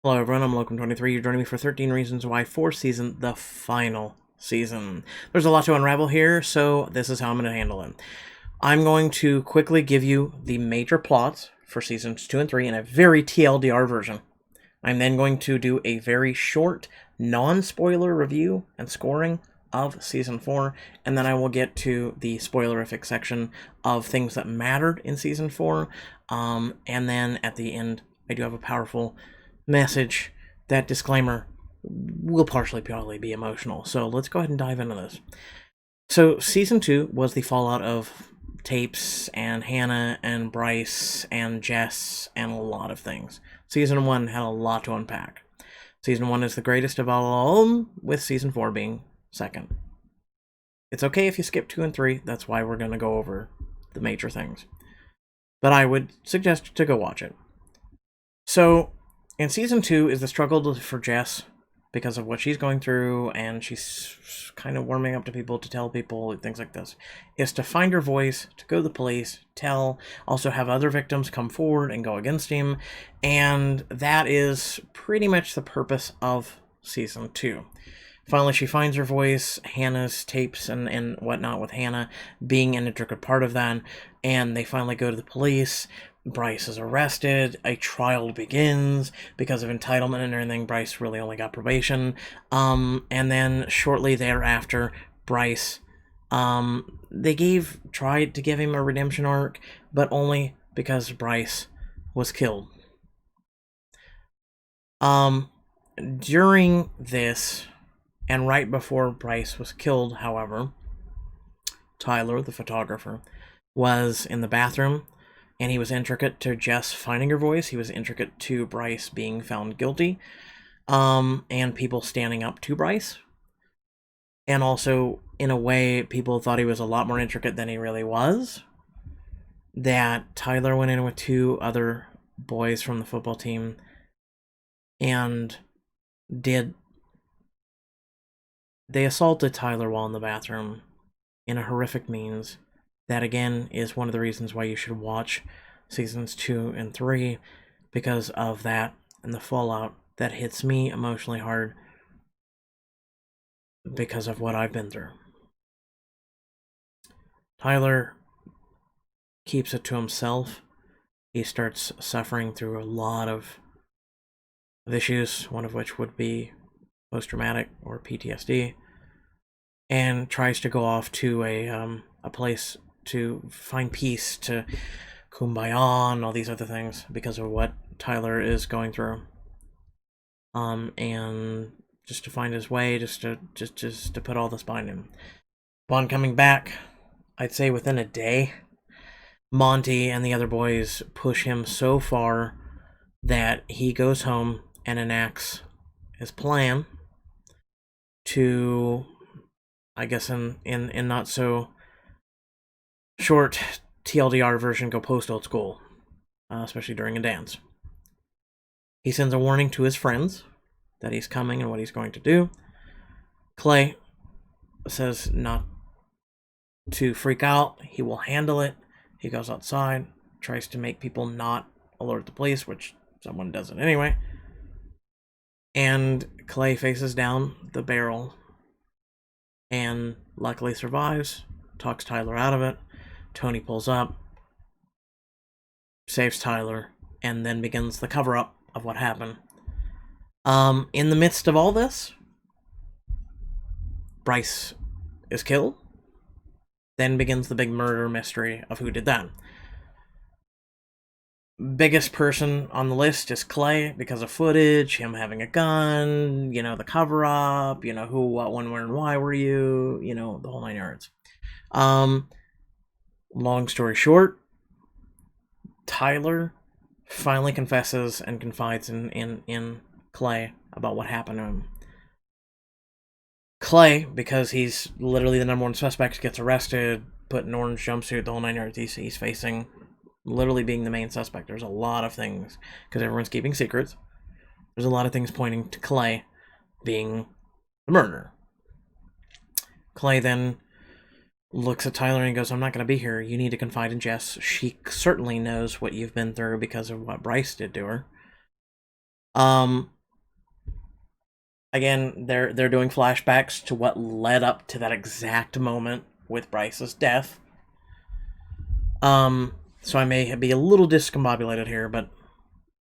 Hello everyone, I'm Locum23. You're joining me for 13 Reasons Why 4th season, the final season. There's a lot to unravel here, so this is how I'm going to handle it. I'm going to quickly give you the major plots for seasons 2 and 3 in a very TLDR version. I'm then going to do a very short, non-spoiler review and scoring of season 4, and then I will get to the spoilerific section of things that mattered in season 4, and then at the end I do have a powerful message. That disclaimer will partially probably be emotional, so let's go ahead and dive into this. So season 2 was the fallout of Tapes and Hannah and Bryce and Jess and a lot of things. Season 1 had a lot to unpack. Season 1 is the greatest of all, with season 4 being second. It's okay if you skip 2 and 3, that's why we're going to go over the major things. But I would suggest to go watch it. So, in season 2 is the struggle for Jess because of what she's going through, and she's kind of warming up to people, to tell people, things like this, is to find her voice, to go to the police, tell, also have other victims come forward and go against him, and that is pretty much the purpose of season 2. Finally, she finds her voice, Hannah's tapes and whatnot, with Hannah being an intricate part of that, and they finally go to the police. Bryce is arrested, a trial begins, because of entitlement and everything. Bryce really only got probation, and then shortly thereafter, Bryce, they tried to give him a redemption arc, but only because Bryce was killed. During this, and right before Bryce was killed, however, Tyler, the photographer, was in the bathroom, and he was intricate to Jess finding her voice. He was intricate to Bryce being found guilty, and people standing up to Bryce. And also, in a way, people thought he was a lot more intricate than he really was. That Tyler went in with 2 other boys from the football team and they assaulted Tyler while in the bathroom in a horrific means. That again is one of the reasons why you should watch seasons 2 and 3, because of that and the fallout that hits me emotionally hard because of what I've been through. Tyler keeps it to himself. He starts suffering through a lot of issues, one of which would be post-traumatic or PTSD, and tries to go off to a place to find peace, to kumbaya and all these other things because of what Tyler is going through. And just to find his way, just to put all this behind him. Upon coming back, I'd say within a day, Monty and the other boys push him so far that he goes home and enacts his plan to, I guess in not so short TLDR version, go post old school, especially during a dance. He sends a warning to his friends that he's coming and what he's going to do. Clay says not to freak out. He will handle it. He goes outside, tries to make people not alert the police, which someone doesn't anyway. And Clay faces down the barrel and luckily survives, talks Tyler out of it. Tony pulls up, saves Tyler, and then begins the cover-up of what happened. In the midst of all this, Bryce is killed. Then begins the big murder mystery of who did that. Biggest person on the list is Clay because of footage, him having a gun, the cover-up, who, what, when, where, and why were you, the whole 9 yards. Long story short, Tyler finally confesses and confides in Clay about what happened to him. Clay, because he's literally the number 1 suspect, gets arrested, put in an orange jumpsuit, the whole 9 yards. He's facing literally being the main suspect. There's a lot of things, because everyone's keeping secrets. There's a lot of things pointing to Clay being the murderer. Clay then looks at Tyler and goes, I'm not going to be here. You need to confide in Jess. She certainly knows what you've been through because of what Bryce did to her. Um, again, they're doing flashbacks to what led up to that exact moment with Bryce's death. So I may be a little discombobulated here, but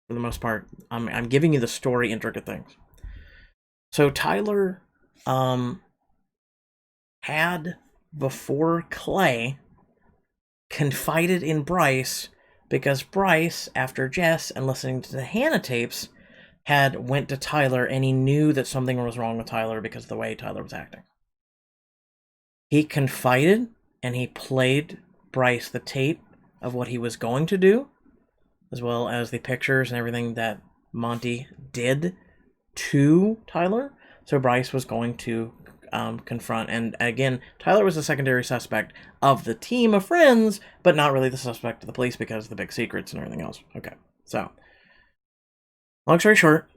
for the most part, I'm giving you the story intricate things. So Tyler, had before Clay confided in Bryce because Bryce, after Jess and listening to the Hannah tapes, had went to Tyler and he knew that something was wrong with Tyler because of the way Tyler was acting. He confided and he played Bryce the tape of what he was going to do, as well as the pictures and everything that Monty did to Tyler. So Bryce was going to confront, and again, Tyler was a secondary suspect of the team of friends, but not really the suspect of the police because of the big secrets and everything else. Okay, so long story short,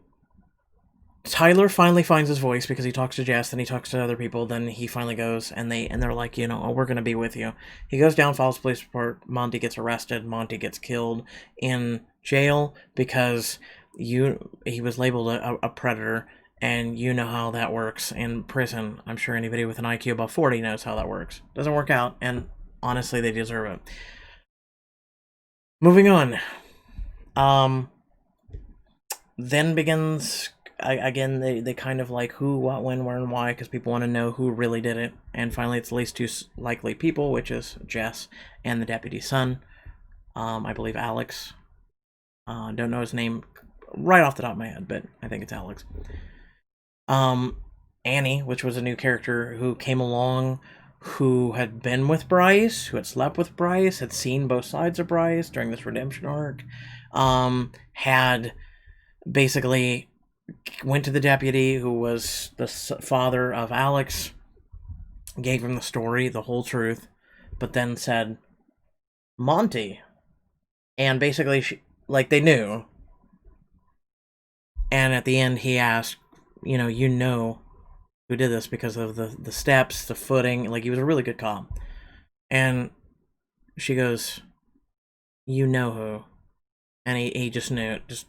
Tyler finally finds his voice because he talks to Jess, then he talks to other people, then he finally goes and they're like, you know, oh, we're gonna be with you. He goes down, files a police report, Monty gets arrested, Monty gets killed in jail because he was labeled a predator, and you know how that works in prison. I'm sure anybody with an IQ above 40 knows how that works. Doesn't work out, and honestly, they deserve it. Moving on. Then begins again. They kind of like who, what, when, where, and why, because people want to know who really did it. And finally, it's at least two likely people, which is Jess and the deputy's son. I believe Alex. Don't know his name right off the top of my head, but I think it's Alex. Annie, which was a new character who came along, who had been with Bryce, who had slept with Bryce, had seen both sides of Bryce during this redemption arc, had basically went to the deputy, who was the father of Alex, gave him the story, the whole truth, but then said, Monty. And basically, they knew. And at the end, he asked, you know who did this because of the steps, the footing. Like, he was a really good cop. And she goes, you know who. And he just knew. It just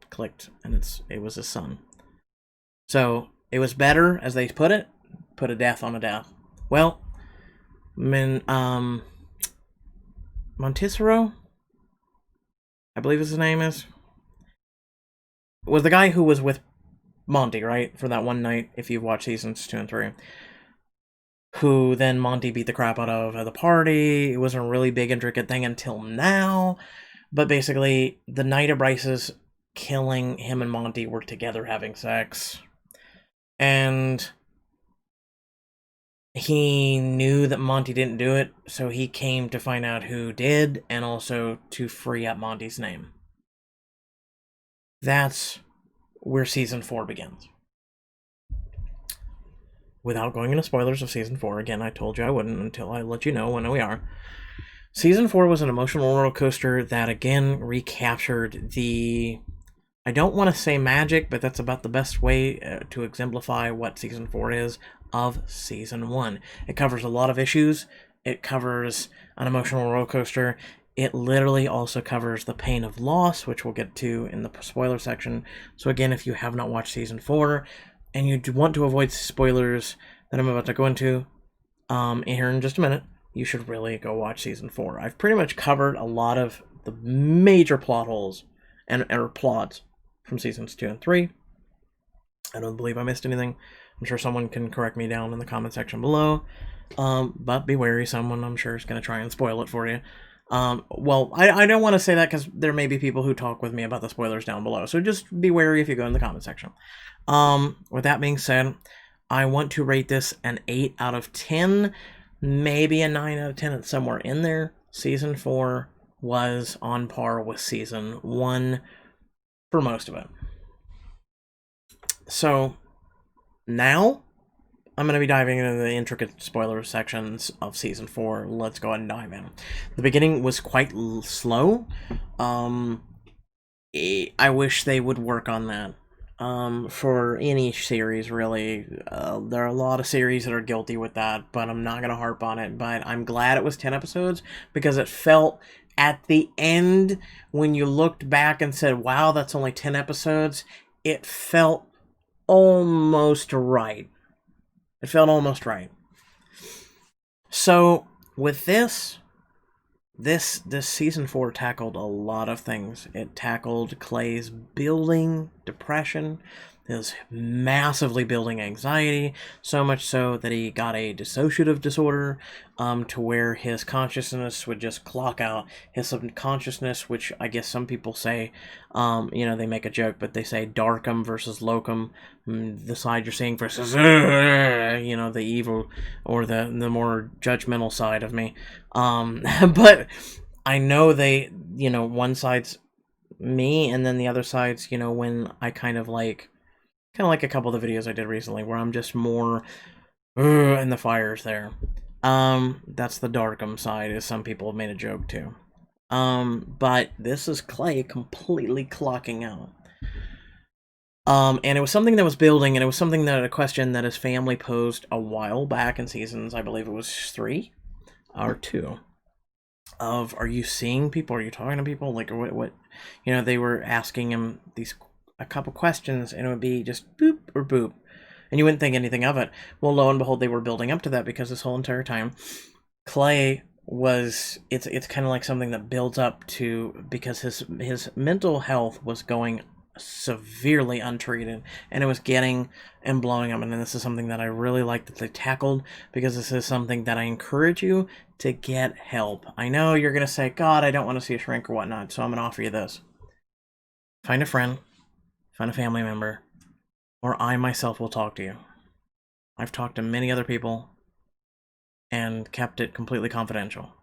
clicked. And it was his son. So, it was better, as they put it, put a death on a death. Well, Monticero, I believe his name is, was the guy who was with Monty, right? For that one night, if you've watched seasons 2 and 3. Who then Monty beat the crap out of at the party. It wasn't a really big, intricate thing until now. But basically, the night of Bryce's killing, him and Monty were together having sex. And he knew that Monty didn't do it, so he came to find out who did, and also to free up Monty's name. That's where season 4 begins. Without going into spoilers of season 4, again, I told you I wouldn't until I let you know when we are. Season 4 was an emotional roller coaster that, again, recaptured the, I don't want to say magic, but that's about the best way to exemplify what season 4 is of season 1. It covers a lot of issues. It covers an emotional roller coaster. It literally also covers the pain of loss, which we'll get to in the spoiler section. So again, if you have not watched season 4 and you want to avoid spoilers that I'm about to go into here in just a minute, you should really go watch season 4. I've pretty much covered a lot of the major plot holes and plots from seasons 2 and 3. I don't believe I missed anything. I'm sure someone can correct me down in the comment section below. But be wary, someone I'm sure is going to try and spoil it for you. Well, I don't want to say that because there may be people who talk with me about the spoilers down below. So just be wary if you go in the comment section. With that being said, I want to rate this an 8 out of 10. Maybe a 9 out of 10. It's somewhere in there. Season 4 was on par with season 1 for most of it. So now I'm going to be diving into the intricate spoiler sections of season 4. Let's go ahead and dive in. The beginning was quite slow. I wish they would work on that. For any series, really. There are a lot of series that are guilty with that, but I'm not going to harp on it. But I'm glad it was 10 episodes, because it felt at the end, when you looked back and said, wow, that's only 10 episodes, it felt almost right. It felt almost right. So with this season 4 tackled a lot of things. It tackled Clay's building depression, his massively building anxiety, so much so that he got a dissociative disorder, to where his consciousness would just clock out. His subconsciousness, which I guess some people say, they make a joke, but they say darkum versus locum, the side you're seeing versus, the evil or the more judgmental side of me. But I know one side's me, and then the other side's, when I kind of like a couple of the videos I did recently where I'm just more, and the fire's there. That's the darkum side, as some people have made a joke too. But this is Clay completely clocking out. And it was something that was building, and it was something that a question that his family posed a while back in seasons, I believe it was 3 or 2, of, are you seeing people? Are you talking to people? Like, what? They were asking him a couple questions, and it would be just boop or boop, and you wouldn't think anything of it. Well, lo and behold, they were building up to that, because this whole entire time, Clay was, it's kind of like something that builds up to, because his mental health was going severely untreated, and it was getting and blowing up. And this is something that I really like that they tackled, because this is something that I encourage you to get help. I know you're gonna say, God, I don't want to see a shrink or whatnot, so I'm gonna offer you this. Find a friend, find a family member, or I myself will talk to you. I've talked to many other people and kept it completely confidential.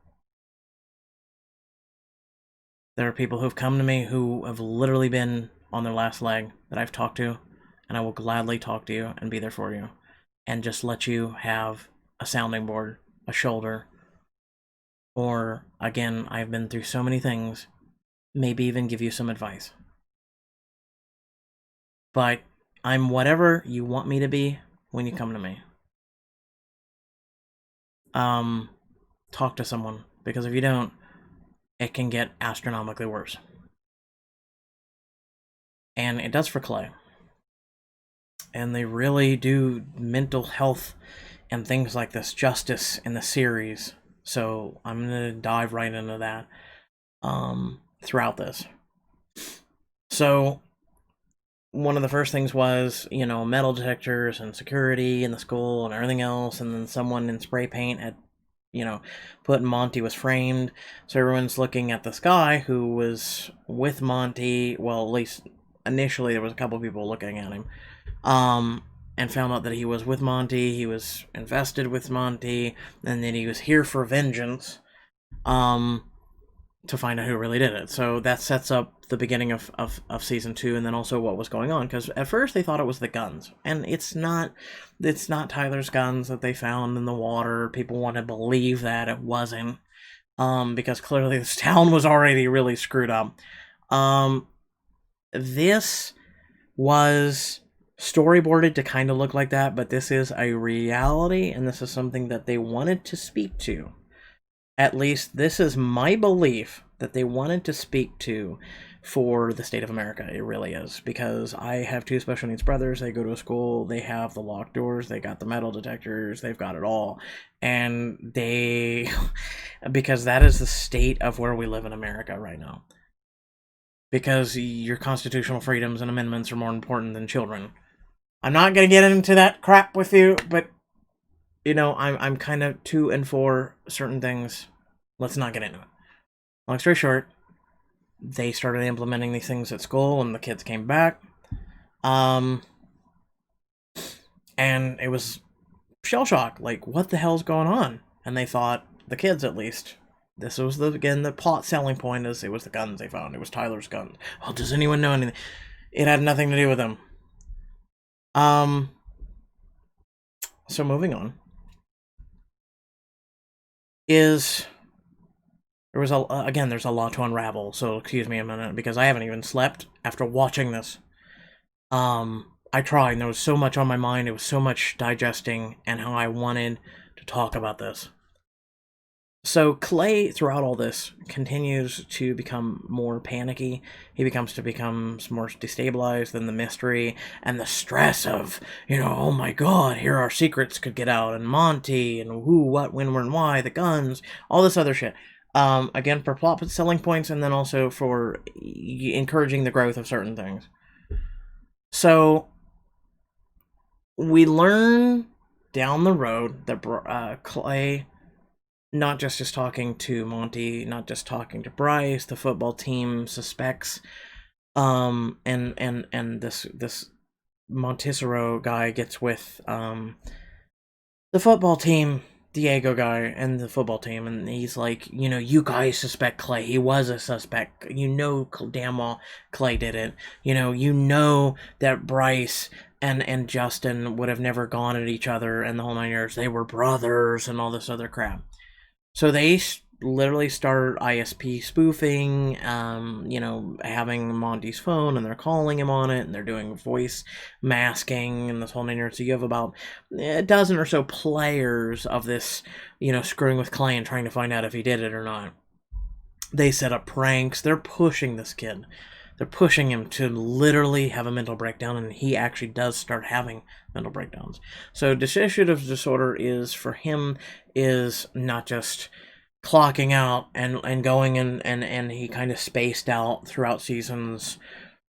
There are people who've come to me who have literally been on their last leg that I've talked to, and I will gladly talk to you and be there for you, and just let you have a sounding board, a shoulder, or, again, I've been through so many things, maybe even give you some advice. But I'm whatever you want me to be when you come to me. Talk to someone, because if you don't, it can get astronomically worse. And it does for Clay. And they really do mental health and things like this justice in the series. So I'm going to dive right into that throughout this. So one of the first things was, metal detectors and security in the school and everything else. And then someone in spray paint had, put Monty was framed. So everyone's looking at this guy who was with Monty. Well, at least initially there was a couple people looking at him. And found out that he was with Monty, he was invested with Monty, and then he was here for vengeance, to find out who really did it. So that sets up the beginning of season 2, and then also what was going on, because at first they thought it was the guns, and it's not Tyler's guns that they found in the water. People want to believe that it wasn't, because clearly this town was already really screwed up. This was storyboarded to kind of look like that, but this is a reality, and this is something that they wanted to speak to. At least this is my belief, that they wanted to speak to for the state of America. It really is, because I have 2 special needs brothers. They go to a school, they have the locked doors, they got the metal detectors, they've got it all, and because that is the state of where we live in America right now, because your constitutional freedoms and amendments are more important than children. I'm not going to get into that crap with you, but, I'm kind of to and for certain things. Let's not get into it. Long story short, they started implementing these things at school, and the kids came back. And it was shell shock. Like, what the hell's going on? And they thought, the kids at least, this was, the plot selling point is it was the guns they found. It was Tyler's guns. Well, does anyone know anything? It had nothing to do with them. So moving on, there's a lot to unravel, so excuse me a minute, because I haven't even slept after watching this. I tried, and there was so much on my mind, it was so much digesting, and how I wanted to talk about this. So Clay, throughout all this, continues to become more panicky. He becomes more destabilized than the mystery and the stress of, oh my god, here our secrets could get out, and Monty, and who, what, when, where, and why, the guns, all this other shit. Again, for plot selling points, and then also for encouraging the growth of certain things. So we learn down the road that Clay not just is talking to Monty, not just talking to Bryce, the football team suspects, and this Montesero guy gets with the football team, Diego guy, and the football team, and he's like, you guys suspect Clay. He was a suspect. Damn well Clay did it. You know that Bryce and Justin would have never gone at each other and the whole 9 years. They were brothers and all this other crap. So they literally started ISP spoofing, having Monty's phone, and they're calling him on it, and they're doing voice masking and this whole 9 years. So you have about a dozen or so players of this, screwing with Clay and trying to find out if he did it or not. They set up pranks. They're pushing this kid. They're pushing him to literally have a mental breakdown, and he actually does start having mental breakdowns. So dissociative disorder for him is not just clocking out and going and he kind of spaced out throughout seasons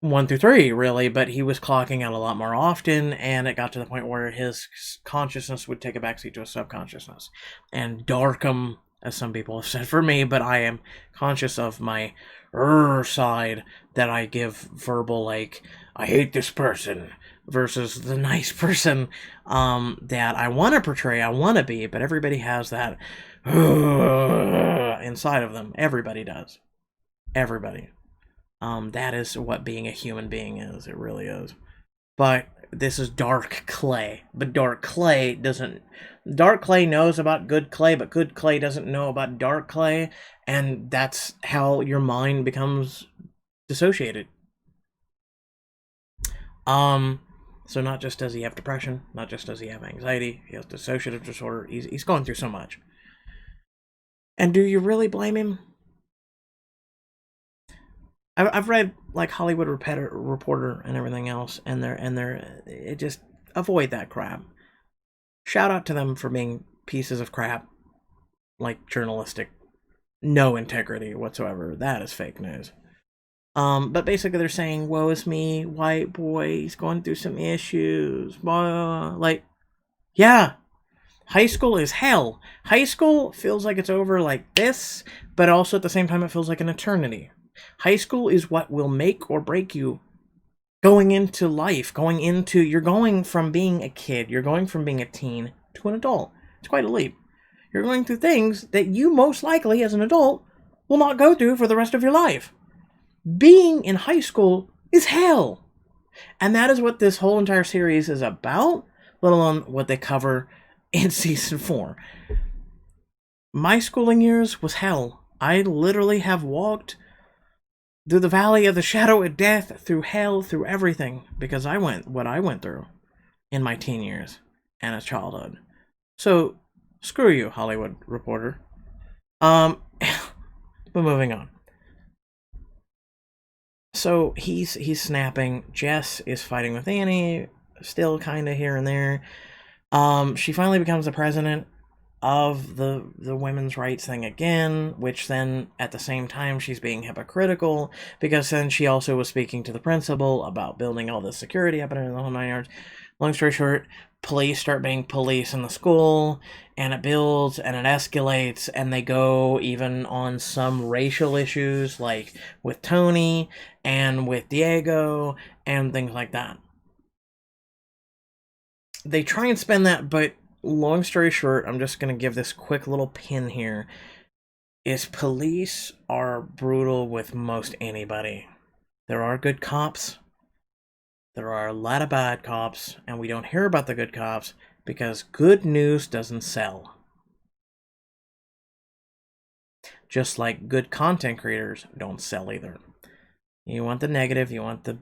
1 through 3, really, but he was clocking out a lot more often, and it got to the point where his consciousness would take a backseat to his subconsciousness. And Darkham, as some people have said for me, but I am conscious of my side that I give verbal, like, I hate this person, versus the nice person that I want to portray, I want to be, but everybody has that inside of them. Everybody does. Everybody. That is what being a human being is. It really is. But this is Dark Clay. But Dark Clay doesn't... Dark Clay knows about Good Clay, but Good Clay doesn't know about Dark Clay. And that's how your mind becomes dissociated. So not just does he have depression, not just does he have anxiety, he has dissociative disorder. He's going through so much. And do you really blame him? I've read like Hollywood Reporter and everything else, and it just avoid that crap. Shout out to them for being pieces of crap, like journalistic, no integrity whatsoever. That is fake news. But basically they're saying, woe is me, white boy, he's going through some issues. Like, yeah, high school is hell. High school feels like it's over like this, but also at the same time it feels like an eternity. High school is what will make or break you going into life, you're going from being a kid, you're going from being a teen to an adult. It's quite a leap. You're going through things that you most likely, as an adult, will not go through for the rest of your life. Being in high school is hell. And that is what this whole entire series is about, let alone what they cover in season 4. My schooling years was hell. I literally have walked through the valley of the shadow of death, through hell, through everything, because I went what I went through in my teen years and as childhood. So, screw you, Hollywood Reporter. But moving on. So he's snapping. Jess is fighting with Annie, still kind of here and there. She finally becomes the president of the women's rights thing again, which then at the same time she's being hypocritical, because then she also was speaking to the principal about building all this security up in the whole 9 yards. Long story short, police start being police in the school, and it builds and it escalates, and they go even on some racial issues, like with Tony and with Diego and things like that. They try and spin that, but long story short, I'm just going to give this quick little pin here, is police are brutal with most anybody. There are good cops. There are a lot of bad cops, and we don't hear about the good cops because good news doesn't sell. Just like good content creators don't sell either. You want the negative, you want the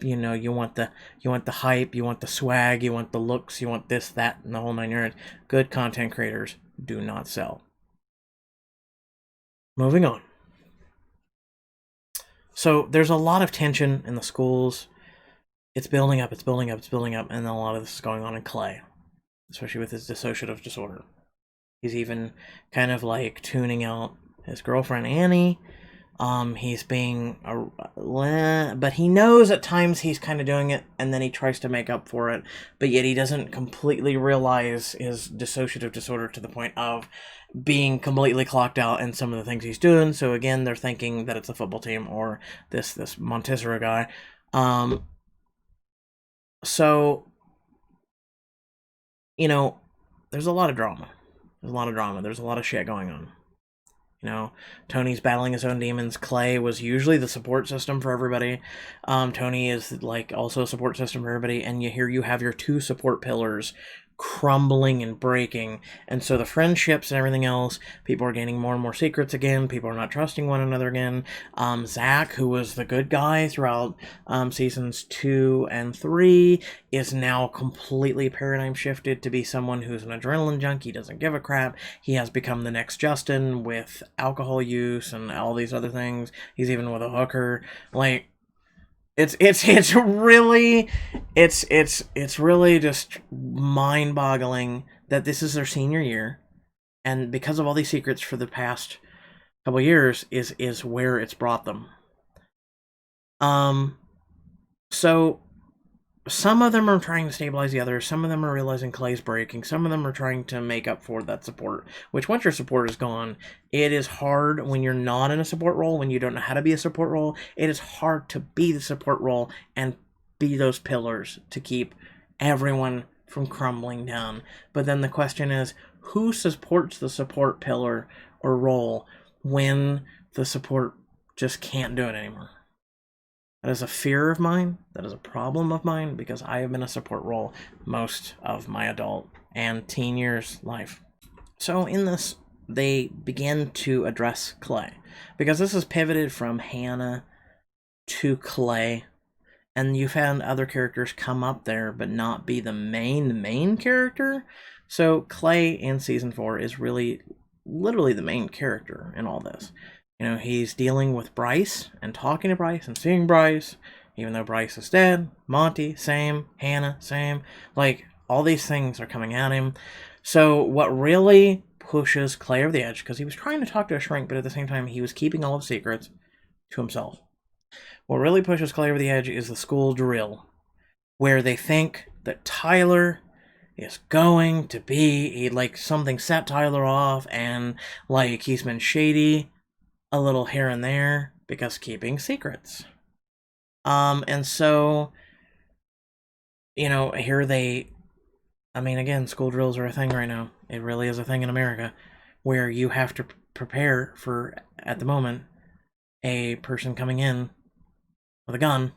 you want the hype, you want the swag, you want the looks, you want this, that, and the whole 9 yards. Good content creators do not sell. moving on. So there's a lot of tension in the schools. It's building up, it's building up, it's building up, and a lot of this is going on in Clay, especially with his dissociative disorder. He's even kind of like tuning out his girlfriend Annie. He's being, but he knows at times he's kind of doing it, and then he tries to make up for it, but yet he doesn't completely realize his dissociative disorder to the point of being completely clocked out in some of the things he's doing. So again, they're thinking that it's the football team or this Montessori guy. So, you know, there's a lot of drama. There's a lot of drama. There's a lot of shit going on. You know, Tony's battling his own demons. Clay was usually the support system for everybody. Tony is like also a support system for everybody. And you have your two support pillars crumbling and breaking. And so the friendships and everything else, people are gaining more and more secrets again. People are not trusting one another again. Zach, who was the good guy throughout seasons 2 and 3, is now completely paradigm shifted to be someone who's an adrenaline junkie, doesn't give a crap. He has become the next Justin with alcohol use and all these other things. He's even with a hooker. Like, it's really just mind-boggling that this is their senior year, and because of all these secrets for the past couple years is where it's brought them. So some of them are trying to stabilize the others. Some of them are realizing Clay's breaking. Some of them are trying to make up for that support, which once your support is gone, it is hard when you're not in a support role, when you don't know how to be a support role. It is hard to be the support role and be those pillars to keep everyone from crumbling down. But then the question is, who supports the support pillar or role when the support just can't do it anymore? That is a fear of mine. That is a problem of mine because I have been a support role most of my adult and teen years life. So in this, they begin to address Clay because this is pivoted from Hannah to Clay, and you've had other characters come up there but not be the main character. So Clay in season 4 is really literally the main character in all this. You know, he's dealing with Bryce and talking to Bryce and seeing Bryce, even though Bryce is dead. Monty, same. Hannah, same. Like, all these things are coming at him. So what really pushes Clay over the edge, because he was trying to talk to a shrink, but at the same time, he was keeping all of secrets to himself. What really pushes Clay over the edge is the school drill, where they think that Tyler is going to be, like, something set Tyler off, and, like, he's been shady a little here and there because keeping secrets. And so, you know, here again, school drills are a thing right now. It really is a thing in America where you have to prepare for, at the moment, a person coming in with a gun,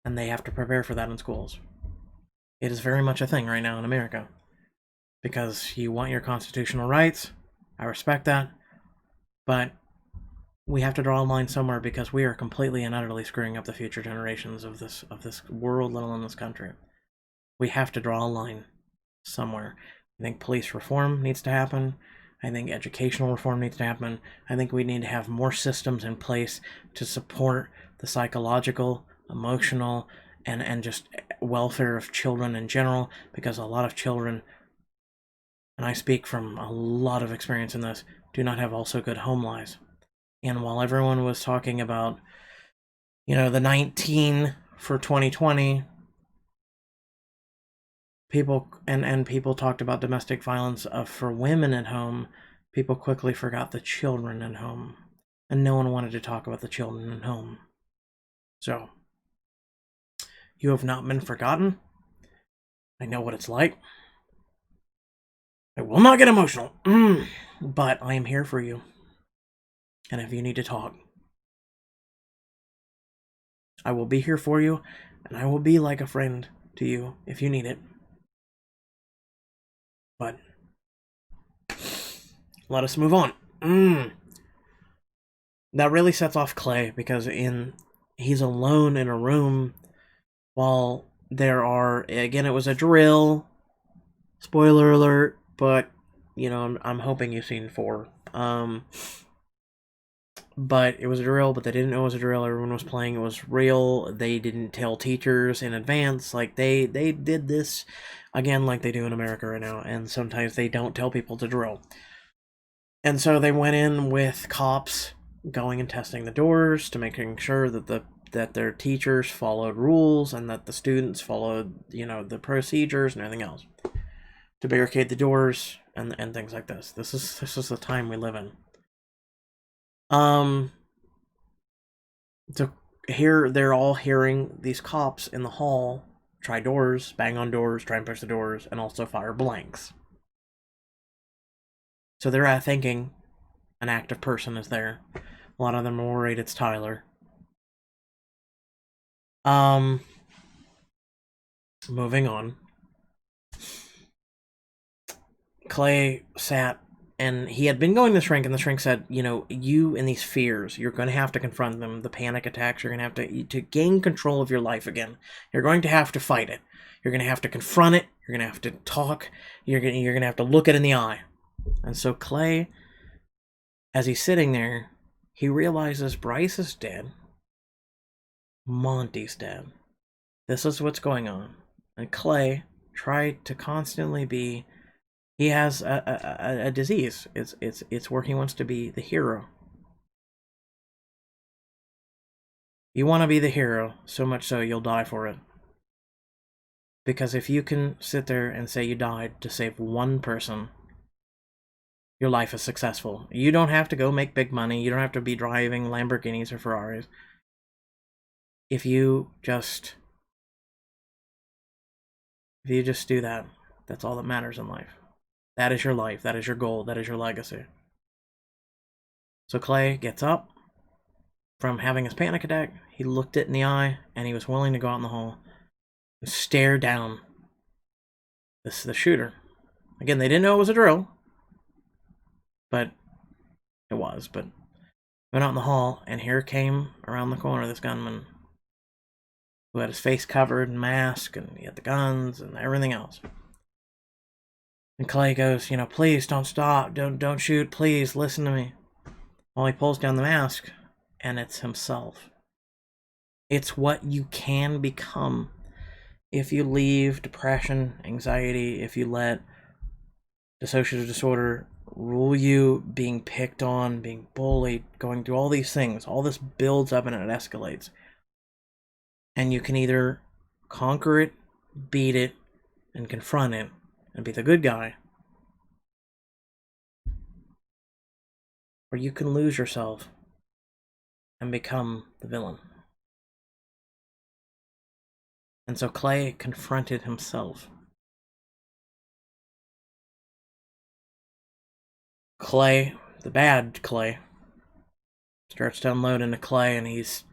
and they have to prepare for that in schools. It is very much a thing right now in America because you want your constitutional rights. I respect that. But we have to draw a line somewhere because we are completely and utterly screwing up the future generations of this world, let alone this country. We have to draw a line somewhere. I think police reform needs to happen. I think educational reform needs to happen. I think we need to have more systems in place to support the psychological, emotional, and just welfare of children in general, because a lot of children, and I speak from a lot of experience in this, do not have also good home lives. And while everyone was talking about, the 19 for 2020, people talked about domestic violence for women at home, people quickly forgot the children at home. And no one wanted to talk about the children at home. So, you have not been forgotten. I know what it's like. I will not get emotional, but I am here for you. And if you need to talk, I will be here for you, and I will be like a friend to you if you need it. But let us move on. That really sets off Clay, because he's alone in a room while there are, again, it was a drill. Spoiler alert, but, I'm hoping you've seen 4. But it was a drill, but they didn't know it was a drill. Everyone was playing it was real. They didn't tell teachers in advance. Like, they did this, again, like they do in America right now. And sometimes they don't tell people to drill. And so they went in with cops going and testing the doors to making sure that their teachers followed rules and that the students followed, the procedures and everything else to barricade the doors and things like this. This is the time we live in. To hear, they're all hearing these cops in the hall try doors, bang on doors, try and push the doors, and also fire blanks. So they're thinking an active person is there. A lot of them are worried it's Tyler. Moving on. Clay sat, and he had been going to the shrink, and the shrink said, you and these fears, you're going to have to confront them. The panic attacks, you're going to have to gain control of your life again. You're going to have to fight it. You're going to have to confront it. You're going to have to talk. You're going to have to look it in the eye. And so Clay, as he's sitting there, he realizes Bryce is dead. Monty's dead. This is what's going on. And Clay tried to constantly be... He has a disease. It's where he wants to be the hero. You want to be the hero, so much so you'll die for it. Because if you can sit there and say you died to save one person, your life is successful. You don't have to go make big money. You don't have to be driving Lamborghinis or Ferraris. If you just do that, that's all that matters in life. That is your life. That is your goal. That is your legacy. So Clay gets up from having his panic attack. He looked it in the eye, and he was willing to go out in the hall and stare down the shooter. Again, they didn't know it was a drill, but it was. But went out in the hall, and here came around the corner this gunman who had his face covered in mask, and he had the guns and everything else. And Clay goes, please don't stop, don't shoot, please listen to me. While he pulls down the mask, and it's himself. It's what you can become if you leave depression, anxiety, if you let dissociative disorder rule you, being picked on, being bullied, going through all these things. All this builds up and it escalates. And you can either conquer it, beat it, and confront it, and be the good guy, or you can lose yourself and become the villain. And so Clay confronted himself. Clay, the bad Clay, starts to unload into Clay, and he's,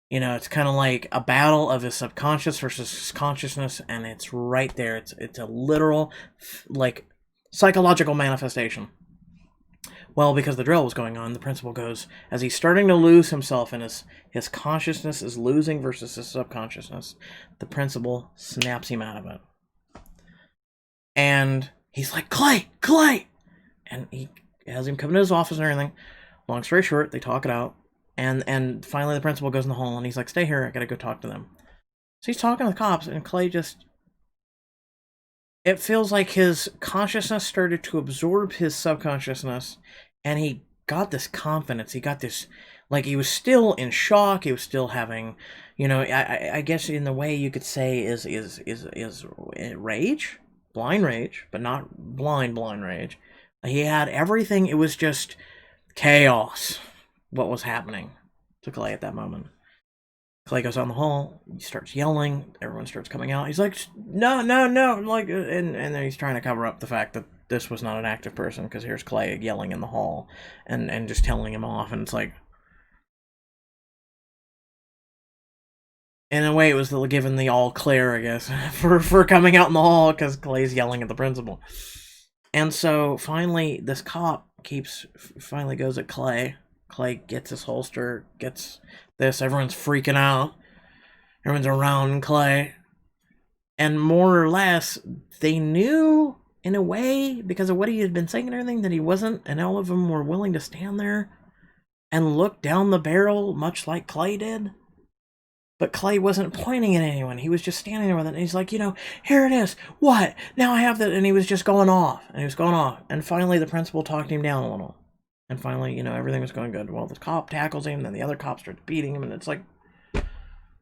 it's kind of like a battle of his subconscious versus his consciousness, and it's right there. It's a literal, psychological manifestation. Well, because the drill was going on, the principal goes, as he's starting to lose himself and his consciousness is losing versus his subconsciousness, the principal snaps him out of it. And he's like, Clay! And he has him come to his office and everything. Long story short, they talk it out. And finally the principal goes in the hall and he's like, stay here, I gotta go talk to them. So he's talking to the cops, and Clay it feels like his consciousness started to absorb his subconsciousness, and he got this confidence. He got this, he was still in shock. He was still having, I guess in the way you could say is rage, blind rage, but not blind rage. He had everything. It was just chaos. What was happening to Clay at that moment? Clay goes out in the hall, he starts yelling, everyone starts coming out. He's like, no, and then he's trying to cover up the fact that this was not an active person, because here's Clay yelling in the hall and just telling him off, and it's like, in a way it was given the all clear, I guess, for coming out in the hall, because Clay's yelling at the principal. And so finally this cop finally goes at Clay. Clay gets his holster, gets this, everyone's freaking out. Everyone's around Clay. And more or less, they knew in a way, because of what he had been saying and everything, that he wasn't, and all of them were willing to stand there and look down the barrel, much like Clay did. But Clay wasn't pointing at anyone. He was just standing there with it. And he's like, here it is. What? Now I have that. And he was just going off. And he was going off. And finally, the principal talked him down a little. And finally, everything was going good. Well, the cop tackles him. Then the other cop starts beating him. And it's like,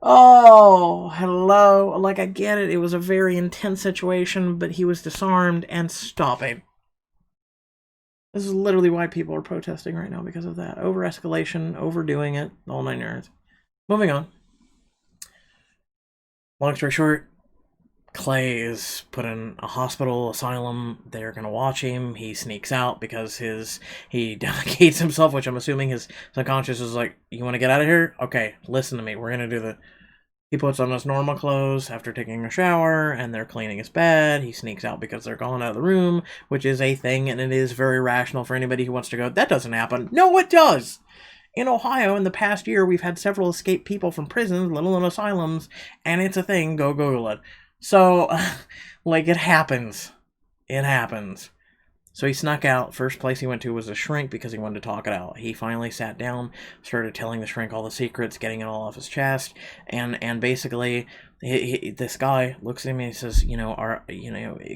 oh, hello. Like, I get it. It was a very intense situation. But he was disarmed and stopping. This is literally why people are protesting right now, because of that. Over-escalation, overdoing it, all 9 yards. Moving on. Long story short, Clay is put in a hospital, asylum. They're going to watch him. He sneaks out because he delegates himself, which I'm assuming his subconscious is like, you want to get out of here? Okay, listen to me. We're going to do He puts on his normal clothes after taking a shower, and they're cleaning his bed. He sneaks out because they're gone out of the room, which is a thing, and it is very rational for anybody who wants to go, that doesn't happen. No, it does! In Ohio, in the past year, we've had several escaped people from prisons, let alone asylums, and it's a thing. Go Google it. So, like, it happens. It happens. So he snuck out. First place he went to was a shrink because he wanted to talk it out. He finally sat down, started telling the shrink all the secrets, getting it all off his chest, and basically, this guy looks at me and he says,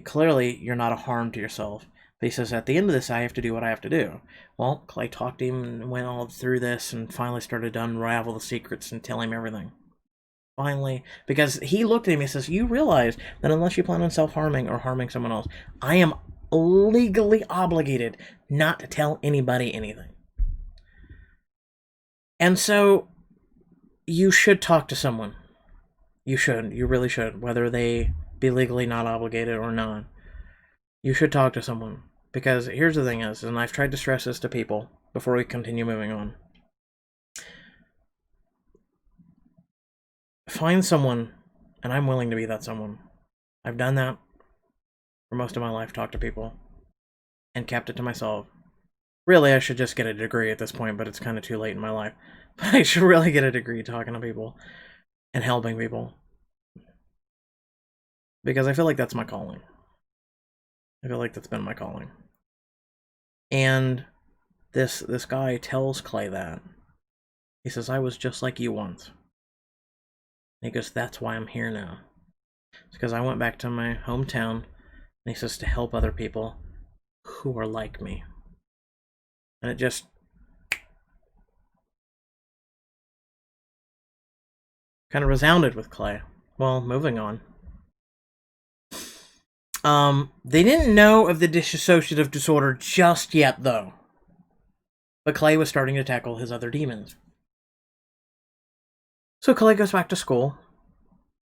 clearly you're not a harm to yourself. But he says, at the end of this, I have to do what I have to do. Well, Clay talked to him and went all through this and finally started to unravel the secrets and tell him everything. Finally, because he looked at him and says, you realize that unless you plan on self-harming or harming someone else, I am legally obligated not to tell anybody anything. And so, you should talk to someone. You should. You really should. Whether they be legally not obligated or not. You should talk to someone. Because here's the thing is, and I've tried to stress this to people before we continue moving on. Find someone, and I'm willing to be that someone. I've done that for most of my life, talked to people, and kept it to myself. Really, I should just get a degree at this point, but it's kind of too late in my life. But I should really get a degree talking to people and helping people. Because I feel like that's my calling. I feel like that's been my calling. And this guy tells Clay that. He says, I was just like you once. And he goes, that's why I'm here now. It's because I went back to my hometown, and he says, to help other people who are like me. And it just kind of resounded with Clay. Well, moving on. They didn't know of the dissociative disorder just yet, though. But Clay was starting to tackle his other demons. So Clay goes back to school,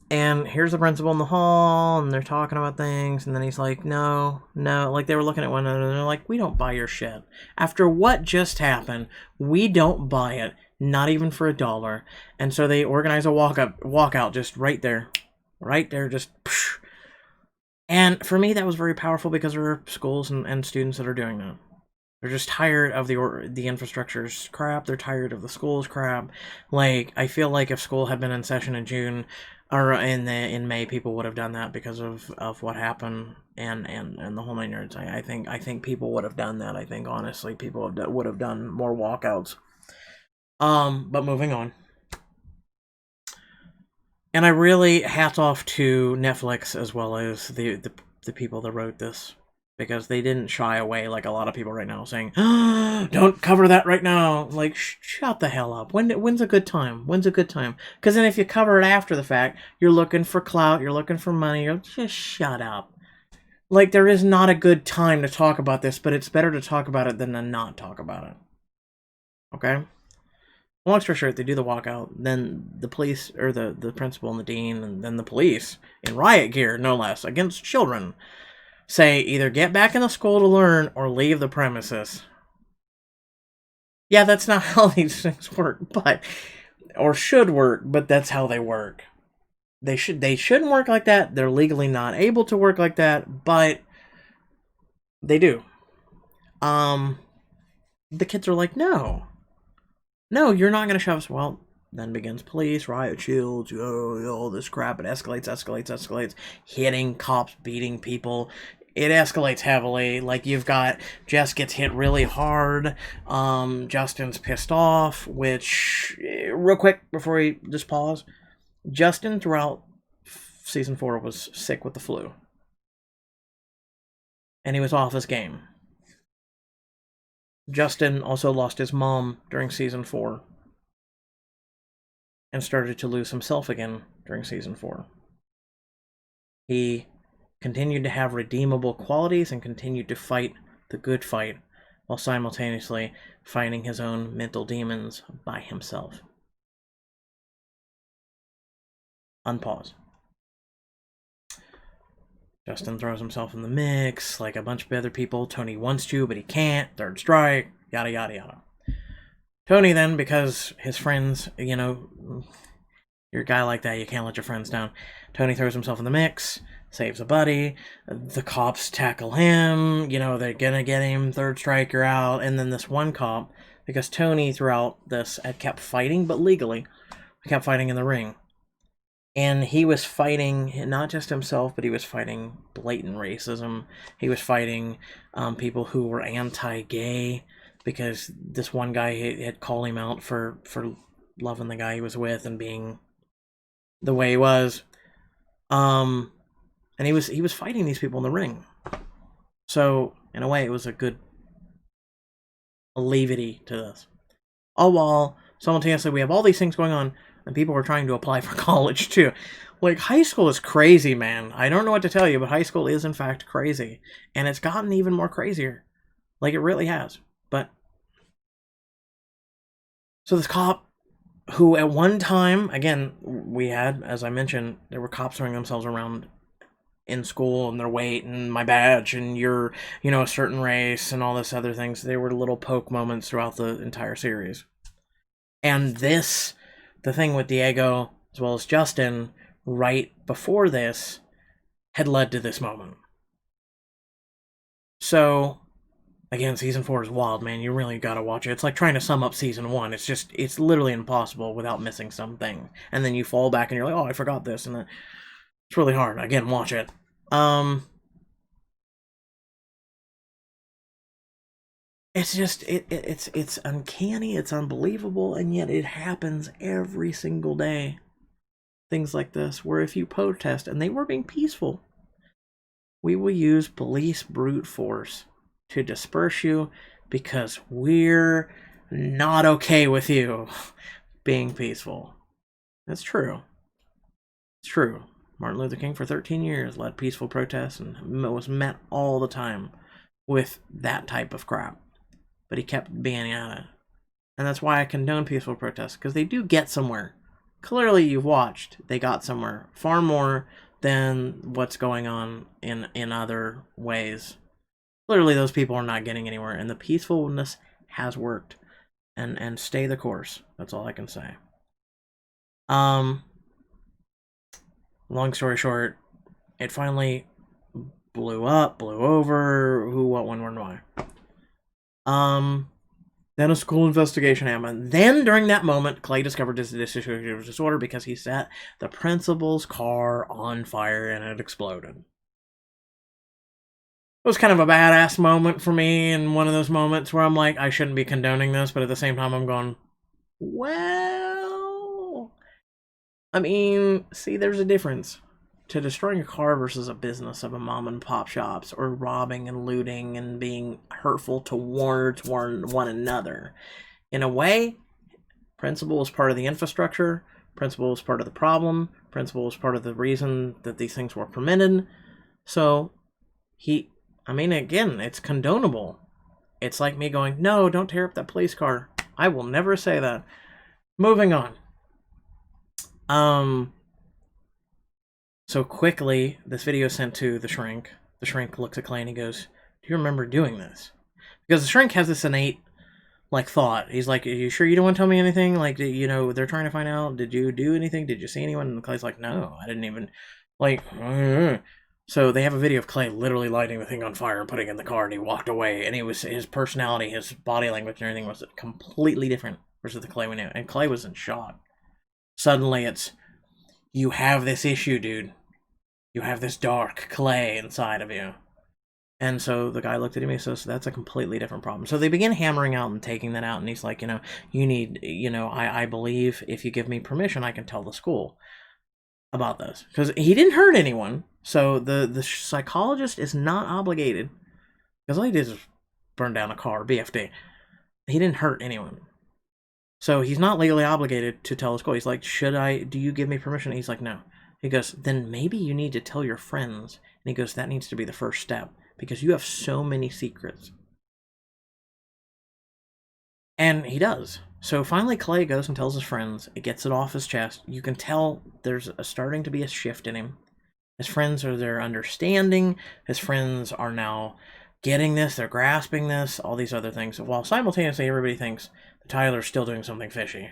and here's the principal in the hall, and they're talking about things, and then he's like, no, like they were looking at one another, and they're like, we don't buy your shit. After what just happened, we don't buy it, not even for $1. And so they organize a walkout just right there, just psh. And for me, that was very powerful because there are schools and students that are doing that. They're just tired of the infrastructure's crap. They're tired of the school's crap. Like, I feel like if school had been in session in June or in May, people would have done that because of what happened and the whole 9 yards. I think people would have done that. I think honestly, people would have done more walkouts. But moving on. And I really hats off to Netflix as well as the people that wrote this. Because they didn't shy away like a lot of people right now saying, oh, don't cover that right now. Like, shut the hell up. When's a good time? When's a good time? Because then if you cover it after the fact, you're looking for clout, you're looking for money, just shut up. Like, there is not a good time to talk about this, but it's better to talk about it than to not talk about it. Okay? Long story short, they do the walkout, then the police, or the principal and the dean, and then the police, in riot gear, no less, against children, say either get back in the school to learn or leave the premises. Yeah, that's not how these things work, or should work, but that's how they work. They shouldn't work like that. They're legally not able to work like that, but they do. The kids are like, no, you're not going to shove us. Well, then begins police, riot shields, all this crap. It escalates, hitting cops, beating people. it escalates heavily. Like, you've got Jess gets hit really hard. Justin's pissed off, which, real quick before we just pause, Justin throughout season 4 was sick with the flu. And he was off his game. Justin also lost his mom during season 4 and started to lose himself again during season 4. He continued to have redeemable qualities and continued to fight the good fight while simultaneously fighting his own mental demons by himself. Unpause. Justin throws himself in the mix, like a bunch of other people. Tony wants to, but he can't. Third strike, yada, yada, yada. Tony then, because his friends, you know, you're a guy like that, you can't let your friends down. Tony throws himself in the mix, saves a buddy. The cops tackle him. You know, they're gonna get him. Third strike, you're out. And then this one cop, because Tony throughout this had kept fighting, but legally, kept fighting in the ring. And he was fighting not just himself, but he was fighting blatant racism. He was fighting people who were anti-gay, because this one guy had called him out for loving the guy he was with and being the way he was. And he was fighting these people in the ring. So in a way, it was a good levity to this. All while simultaneously we have all these things going on, and people were trying to apply for college too. Like, high school is crazy, man. I don't know what to tell you, but high school is in fact crazy. And it's gotten even more crazier. Like, it really has. But so this cop, who at one time, again, we had, as I mentioned, there were cops throwing themselves around in school and their weight and my badge and you're, you know, a certain race and all this other things. There were little poke moments throughout the entire series. And this, the thing with Diego, as well as Justin, right before this, had led to this moment. So, again, season 4 is wild, man. You really gotta watch it. It's like trying to sum up season 1. It's literally impossible without missing something. And then you fall back and you're like, oh, I forgot this. And it's really hard. Again, watch it. It's just, it's uncanny, it's unbelievable, and yet it happens every single day. Things like this, where if you protest, and they were being peaceful, we will use police brute force to disperse you because we're not okay with you being peaceful. That's true. It's true. Martin Luther King for 13 years led peaceful protests and was met all the time with that type of crap. But he kept being at it. And that's why I condone peaceful protests, because they do get somewhere. Clearly, you've watched, they got somewhere. Far more than what's going on in other ways. Clearly, those people are not getting anywhere, and the peacefulness has worked. And stay the course. That's all I can say. Long story short, it finally blew up, blew over, who, what, when, where, and why. Then a school investigation happened. Then, during that moment, Clay discovered his dissociative disorder because he set the principal's car on fire and it exploded. It was kind of a badass moment for me, and one of those moments where I'm like, I shouldn't be condoning this, but at the same time I'm going, well, I mean, see, there's a difference to destroying a car versus a business of a mom and pop shops, or robbing and looting and being hurtful towards one another. In a way, principal was part of the infrastructure, principal was part of the problem, principal was part of the reason that these things were permitted. So again, it's condonable. It's like me going, no, don't tear up that police car. I will never say that. Moving on. So quickly, this video is sent to the shrink. The shrink looks at Clay and he goes, do you remember doing this? Because the shrink has this innate, like, thought. He's like, are you sure you don't want to tell me anything? Like, you know, they're trying to find out. Did you do anything? Did you see anyone? And Clay's like, no, I didn't even, like, So they have a video of Clay literally lighting the thing on fire and putting it in the car, and he walked away. And his personality, his body language and everything was completely different versus the Clay we knew. And Clay was in shock. Suddenly it's, you have this issue, dude. You have this dark Clay inside of you. And so the guy looked at him and says, that's a completely different problem. So they begin hammering out and taking that out. And he's like, you need, I believe if you give me permission, I can tell the school about this. Because he didn't hurt anyone. So the psychologist is not obligated. Because all he did is burn down a car, BFD. He didn't hurt anyone. So he's not legally obligated to tell the school. He's like, do you give me permission? He's like, no. He goes, then maybe you need to tell your friends. And he goes, that needs to be the first step. Because you have so many secrets. And he does. So finally Clay goes and tells his friends. It gets it off his chest. You can tell there's starting to be a shift in him. His friends are there understanding. His friends are now getting this. They're grasping this. All these other things. While simultaneously everybody thinks that Tyler's still doing something fishy.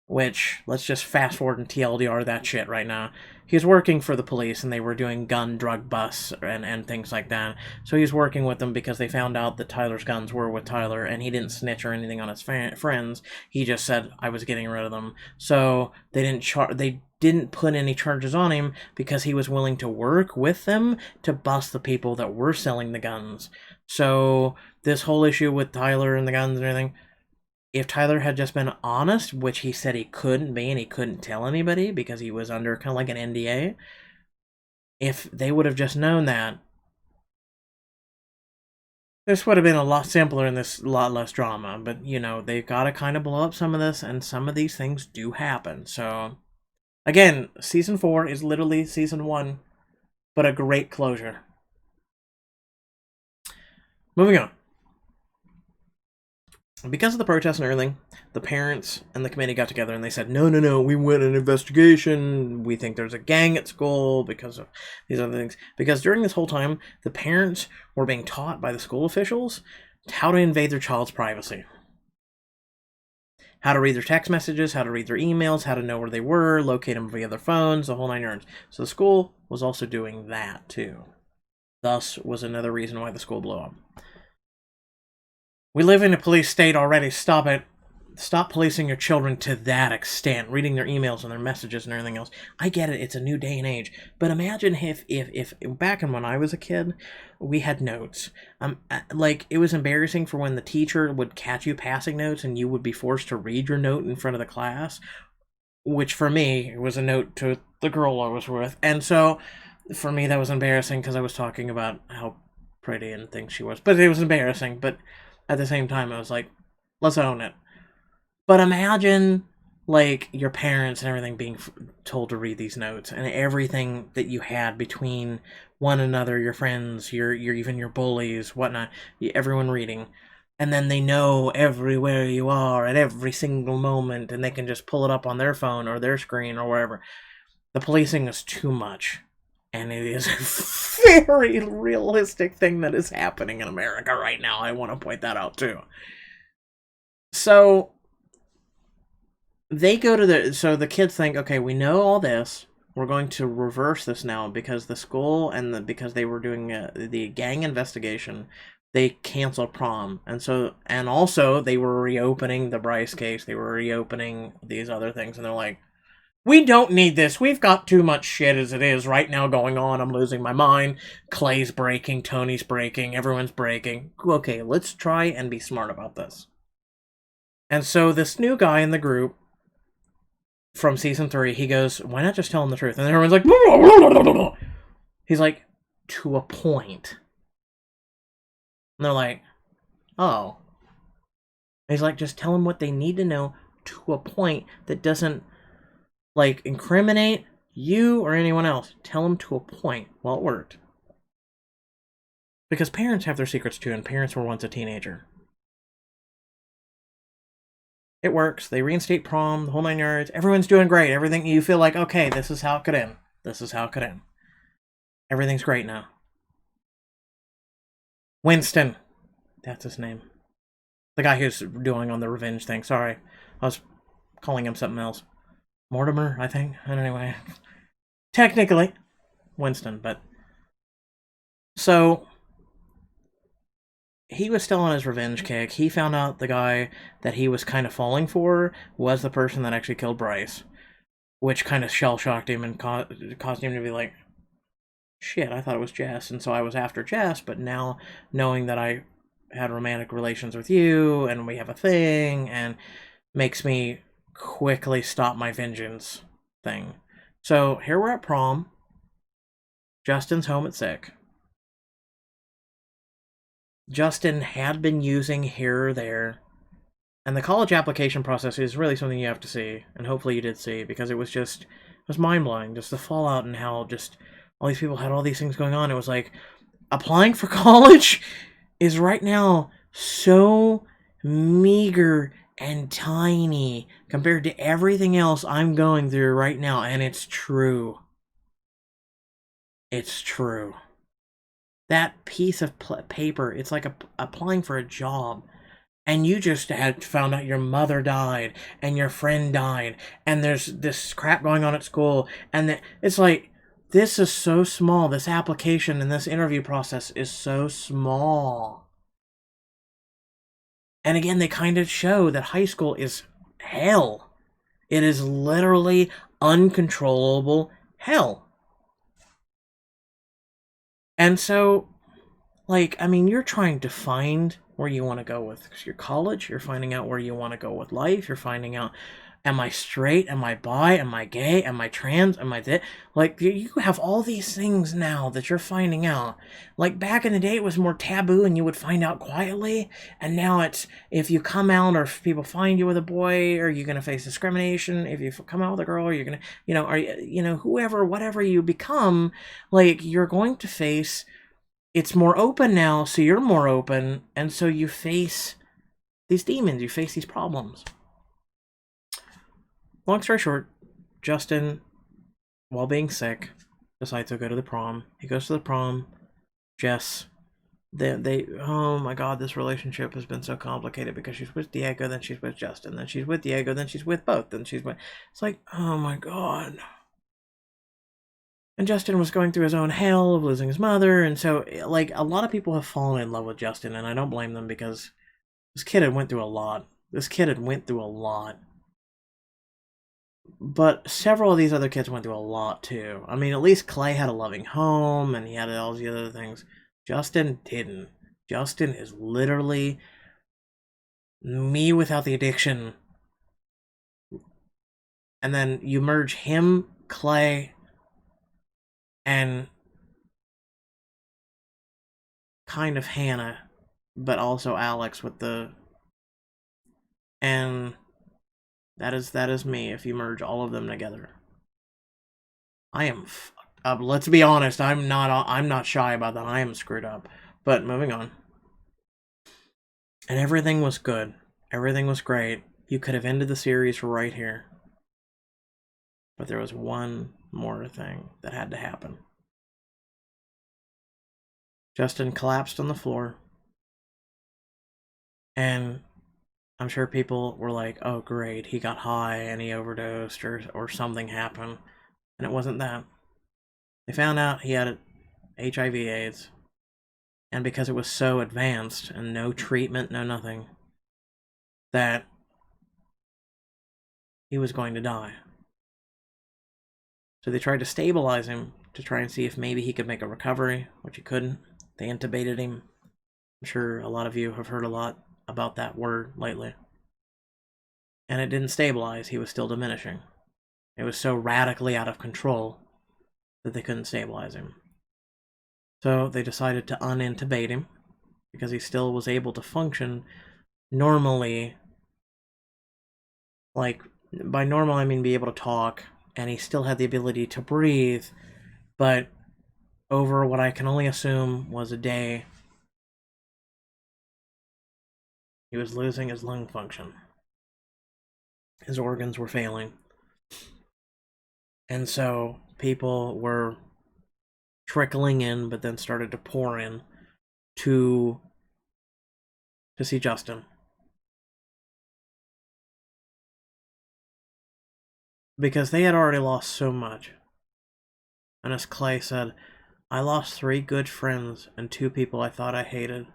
Which, let's just fast forward and TLDR that shit right now. He was working for the police, and they were doing gun drug busts and things like that. So he was working with them because they found out that Tyler's guns were with Tyler, and he didn't snitch or anything on his friends. He just said, I was getting rid of them. So they didn't put any charges on him because he was willing to work with them to bust the people that were selling the guns. So this whole issue with Tyler and the guns and everything, if Tyler had just been honest, which he said he couldn't be and he couldn't tell anybody because he was under kind of like an NDA, if they would have just known that, this would have been a lot simpler and this lot less drama. But, they've got to kind of blow up some of this, and some of these things do happen. So, again, Season 4 is literally Season 1, but a great closure. Moving on. Because of the protests and everything, the parents and the committee got together and they said, no, we want an investigation. We think there's a gang at school because of these other things. Because during this whole time, the parents were being taught by the school officials how to invade their child's privacy. How to read their text messages, how to read their emails, how to know where they were, locate them via their phones, the whole 9 yards. So the school was also doing that too. Thus was another reason why the school blew up. We live in a police state already. Stop it. Stop policing your children to that extent. Reading their emails and their messages and everything else. I get it. It's a new day and age. But imagine if back in when I was a kid, we had notes. It was embarrassing for when the teacher would catch you passing notes and you would be forced to read your note in front of the class. Which for me was a note to the girl I was with. And so for me that was embarrassing because I was talking about how pretty and things she was. But it was embarrassing. But at the same time, I was like, let's own it. But imagine, your parents and everything being told to read these notes and everything that you had between one another, your friends, your even your bullies, whatnot, everyone reading. And then they know everywhere you are at every single moment, and they can just pull it up on their phone or their screen or wherever. The policing is too much. And it is a very realistic thing that is happening in America right now. I want to point that out too. So they go to so the kids think, okay, we know all this. We're going to reverse this now because the school because they were doing the gang investigation, they canceled prom. And also they were reopening the Bryce case. They were reopening these other things. And they're like, we don't need this. We've got too much shit as it is right now going on. I'm losing my mind. Clay's breaking. Tony's breaking. Everyone's breaking. Okay, let's try and be smart about this. And so this new guy in the group from Season 3, he goes, why not just tell him the truth? And everyone's like, he's like, to a point. And they're like, oh. And he's like, just tell them what they need to know to a point that doesn't incriminate you or anyone else. Tell them to a point. Well, it worked. Because parents have their secrets too, and parents were once a teenager. It works. They reinstate prom, the whole 9 yards. Everyone's doing great. Everything, you feel like, okay, this is how it could end. This is how it could end. Everything's great now. Winston. That's his name. The guy who's doing on the revenge thing. Sorry. I was calling him something else. Mortimer, I think. Anyway. Technically, Winston, but... So, he was still on his revenge kick. He found out the guy that he was kind of falling for was the person that actually killed Bryce. Which kind of shell-shocked him and caused him to be like, shit, I thought it was Jess, and so I was after Jess, but now knowing that I had romantic relations with you and we have a thing, and makes me quickly stop my vengeance thing. So here we're at prom. Justin's home at sick. Justin had been using here or there. And the college application process is really something you have to see, and hopefully you did see, because it was mind blowing, just the fallout and how just all these people had all these things going on. It was like applying for college is right now so meager and tiny compared to everything else I'm going through right now, and it's true. It's true. That piece of paper, it's like applying for a job. And you just had found out your mother died and your friend died and there's this crap going on at school, and it's like, this is so small. This application and this interview process is so small. And again, they kind of show that high school is hell. It is literally uncontrollable hell. And so, like, I mean, you're trying to find where you want to go with your college. You're finding out where you want to go with life. You're finding out, am I straight? Am I bi? Am I gay? Am I trans? Am I this? Like, you have all these things now that you're finding out. Like, back in the day, it was more taboo and you would find out quietly. And now it's, if you come out or if people find you with a boy, are you going to face discrimination? If you come out with a girl, you're going to, are you, whoever, whatever you become, like, you're going to face. It's more open now, so you're more open, and so you face these demons, you face these problems. Long story short, Justin, while being sick, decides to go to the prom. He goes to the prom. Jess, they oh my god, this relationship has been so complicated because she's with Diego, then she's with Justin, then she's with Diego, then she's with both, then she's with... It's like, oh my god. And Justin was going through his own hell of losing his mother, and so, like, a lot of people have fallen in love with Justin, and I don't blame them, because this kid had went through a lot. But several of these other kids went through a lot, too. I mean, at least Clay had a loving home, and he had all the other things. Justin didn't. Justin is literally me without the addiction. And then you merge him, Clay, and kind of Hannah, but also Alex with the... And that is me if you merge all of them together. I am fucked up. Let's be honest, I'm not shy about that. I am screwed up. But moving on. And everything was good. Everything was great. You could have ended the series right here. But there was one more thing that had to happen. Justin collapsed on the floor. And I'm sure people were like, oh great, he got high and he overdosed or something happened. And it wasn't that. They found out he had HIV/AIDS. And because it was so advanced and no treatment, no nothing, that he was going to die. So they tried to stabilize him to try and see if maybe he could make a recovery, which he couldn't. They intubated him. I'm sure a lot of you have heard a lot about that word lately. And it didn't stabilize. He was still diminishing. It was so radically out of control that they couldn't stabilize him. So they decided to unintubate him because he still was able to function normally. Like, by normal I mean be able to talk, and he still had the ability to breathe, but over what I can only assume was a day, he was losing his lung function. His organs were failing. And so people were trickling in, but then started to pour in to see Justin. Because they had already lost so much. And as Clay said, I lost 3 good friends and 2 people I thought I hated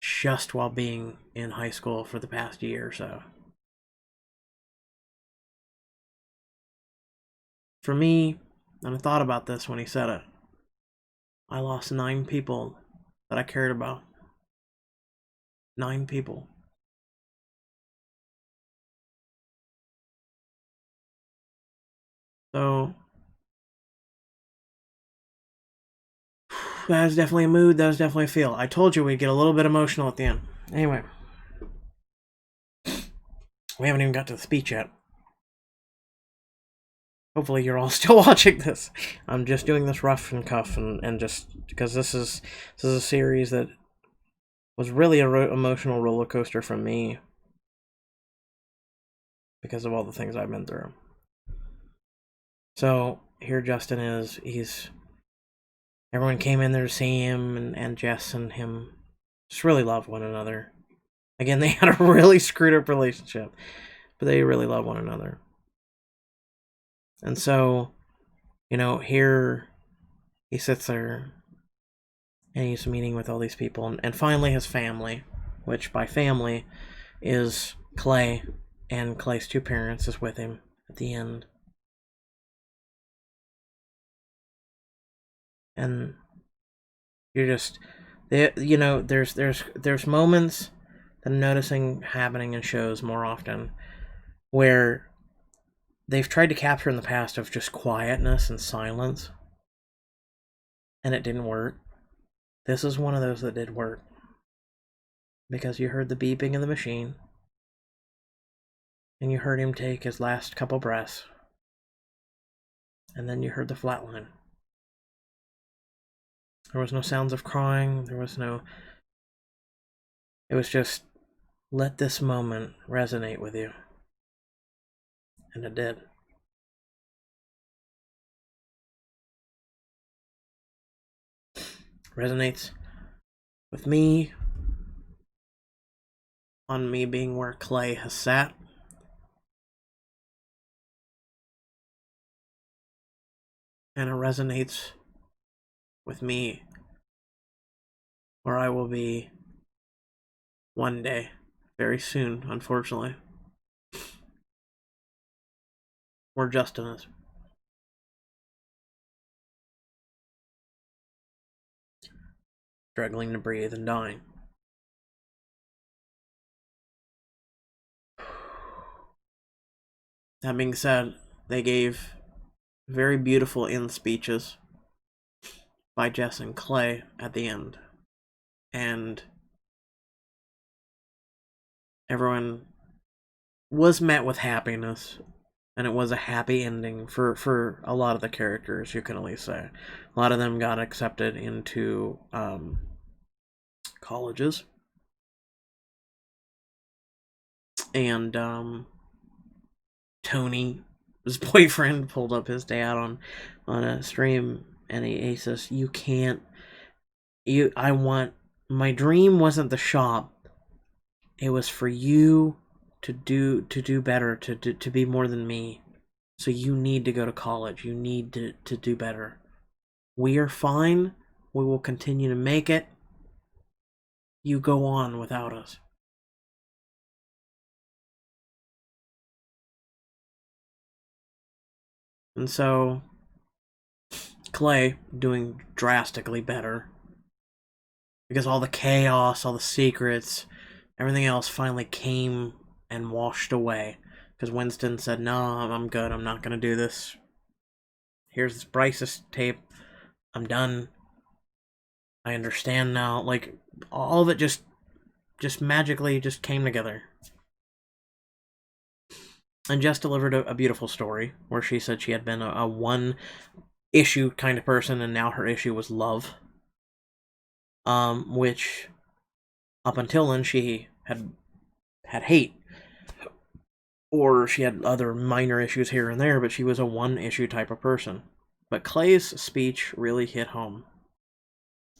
just while being in high school for the past year or so. For me, And I thought about this when he said it. I lost 9 people that I cared about. 9 people. So that was definitely a mood. That was definitely a feel. I told you we'd get a little bit emotional at the end. Anyway, we haven't even got to the speech yet. Hopefully you're all still watching this. I'm just doing this rough and cuff, and just because this is a series that was really a emotional roller coaster for me because of all the things I've been through. So here Justin is. Everyone came in there to see him, and Jess and him just really love one another. Again, they had a really screwed up relationship, but they really love one another. And so, here he sits there and he's meeting with all these people, and finally his family, which by family is Clay, and Clay's 2 parents is with him at the end. And you're just, there's moments that I'm noticing happening in shows more often where they've tried to capture in the past of just quietness and silence, and it didn't work. This is one of those that did work, because you heard the beeping of the machine, and you heard him take his last couple breaths, and then you heard the flatline. There was no sounds of crying, it was just, let this moment resonate with you. And it did. Resonates with me, on me being where Clay has sat. And it resonates with me where I will be one day, very soon, unfortunately, where Justin is. Struggling to breathe and dying. That being said, they gave very beautiful end speeches by Jess and Clay at the end. And everyone was met with happiness, and it was a happy ending for a lot of the characters, you can at least say. A lot of them got accepted into colleges. And Tony's boyfriend pulled up his dad on a stream, and he says, my dream wasn't the shop. It was for you to do better, to be more than me. So you need to go to college. You need to do better. We are fine. We will continue to make it. You go on without us. And so Clay doing drastically better, because all the chaos, all the secrets, everything else finally came and washed away. Because Winston said, no, I'm good. I'm not going to do this. Here's Bryce's tape. I'm done. I understand now. Like, all of it just magically just came together. And Jess delivered a beautiful story where she said she had been a one issue kind of person, and now her issue was love. Which up until then she had hate, or she had other minor issues here and there, but she was a one issue type of person. But Clay's speech really hit home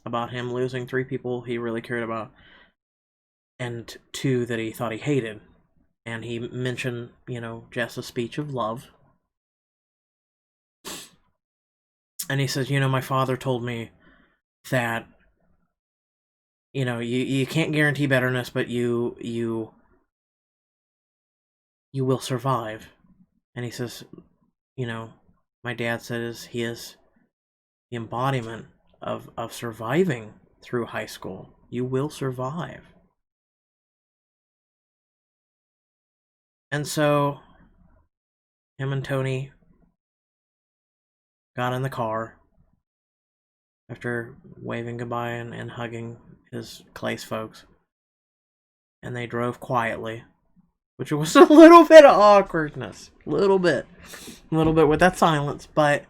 about him losing 3 people he really cared about, and 2 that he thought he hated. And he mentioned, Jess's speech of love. And he says, my father told me that, you can't guarantee betterness, but you will survive. And he says, My dad says he is the embodiment of surviving through high school. You will survive. And so him and Tony got in the car after waving goodbye and hugging his Clay's folks. And they drove quietly, which was a little bit of awkwardness. A little bit with that silence, but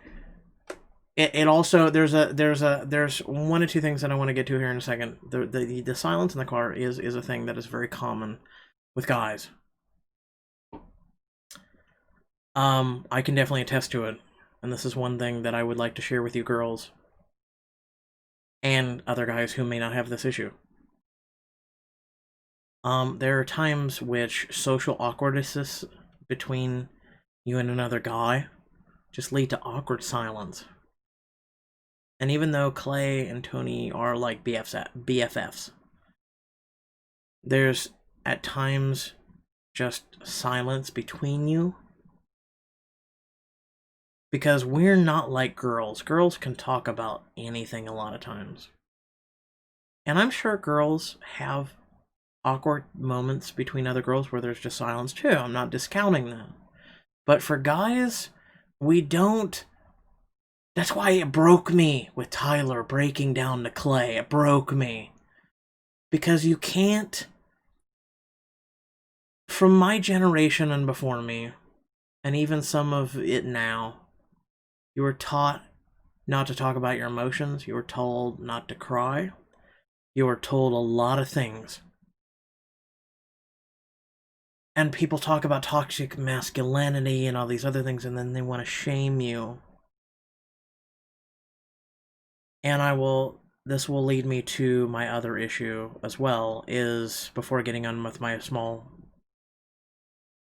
it also there's one or two things that I want to get to here in a second. The silence in the car is a thing that is very common with guys. I can definitely attest to it, and this is one thing that I would like to share with you girls and other guys who may not have this issue. There are times which social awkwardnesses between you and another guy just lead to awkward silence. And even though Clay and Tony are like BFFs, there's at times just silence between you. Because we're not like girls. Girls can talk about anything a lot of times. And I'm sure girls have awkward moments between other girls where there's just silence too. I'm not discounting that. But for guys, we don't. That's why it broke me with Tyler breaking down to Clay. It broke me. Because you can't. From my generation and before me, and even some of it now, you were taught not to talk about your emotions. You were told not to cry. You were told a lot of things. And people talk about toxic masculinity and all these other things, and then they want to shame you. And this will lead me to my other issue as well, is before getting on with my small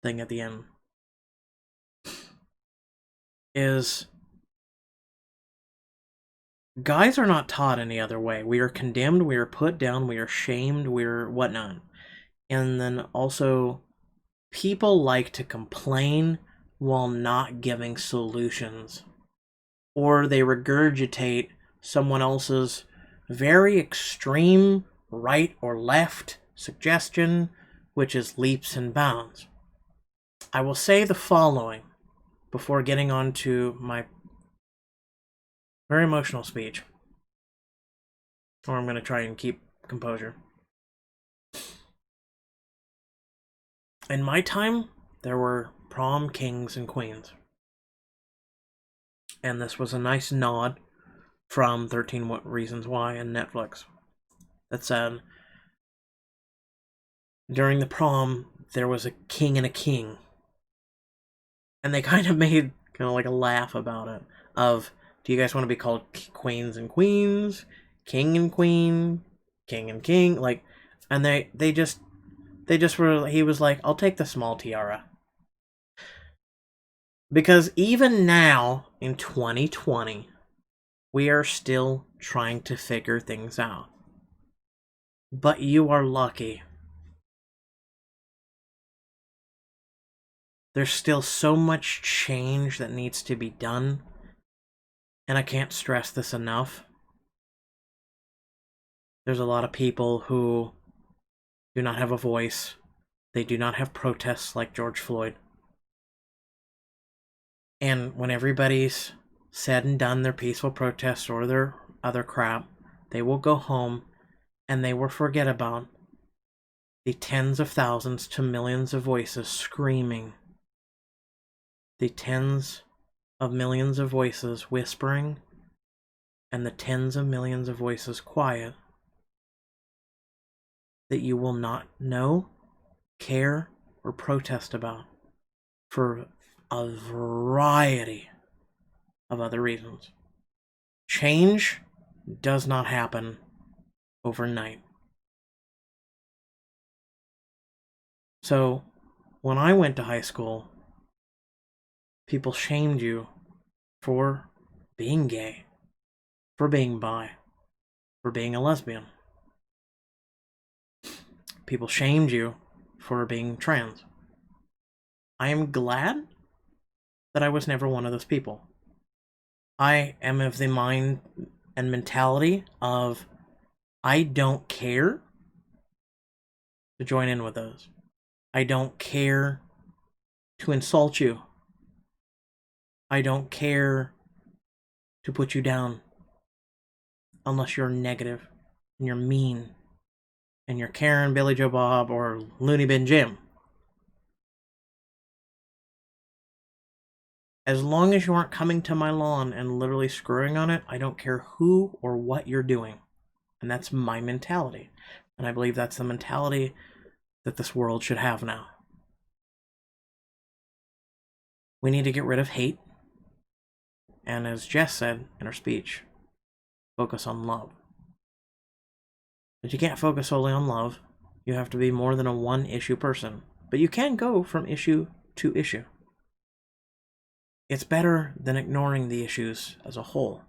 thing at the end, is guys are not taught any other way. We are condemned, we are put down, we are shamed, we're whatnot. And then also, people like to complain while not giving solutions. Or they regurgitate someone else's very extreme right or left suggestion, which is leaps and bounds. I will say the following before getting on to my very emotional speech, or I'm going to try and keep composure. In my time, there were prom kings and queens. And this was a nice nod from 13 Reasons Why and Netflix that said, during the prom, there was a king and a king. And they kind of made kind of like a laugh about it. Of, do you guys want to be called queens and queens, king and queen, king and king? Like, and they just were, he was like, I'll take the small tiara. Because even now, in 2020, we are still trying to figure things out. But you are lucky. There's still so much change that needs to be done. And I can't stress this enough. There's a lot of people who do not have a voice. They do not have protests like George Floyd. And when everybody's said and done their peaceful protests or their other crap, they will go home and they will forget about the tens of thousands to millions of voices screaming, the tens of millions of voices whispering, and the tens of millions of voices quiet that you will not know, care, or protest about for a variety of other reasons. Change does not happen overnight. So, when I went to high school, people shamed you for being gay, for being bi, for being a lesbian. People shamed you for being trans. I am glad that I was never one of those people. I am of the mind and mentality of I don't care to join in with those. I don't care to insult you. I don't care to put you down unless you're negative and you're mean and you're Karen, Billy Joe Bob, or Looney Bin Jim. As long as you aren't coming to my lawn and literally screwing on it, I don't care who or what you're doing. And that's my mentality. And I believe that's the mentality that this world should have now. We need to get rid of hate. And as Jess said in her speech, focus on love. But you can't focus solely on love. You have to be more than a one-issue person. But you can go from issue to issue. It's better than ignoring the issues as a whole.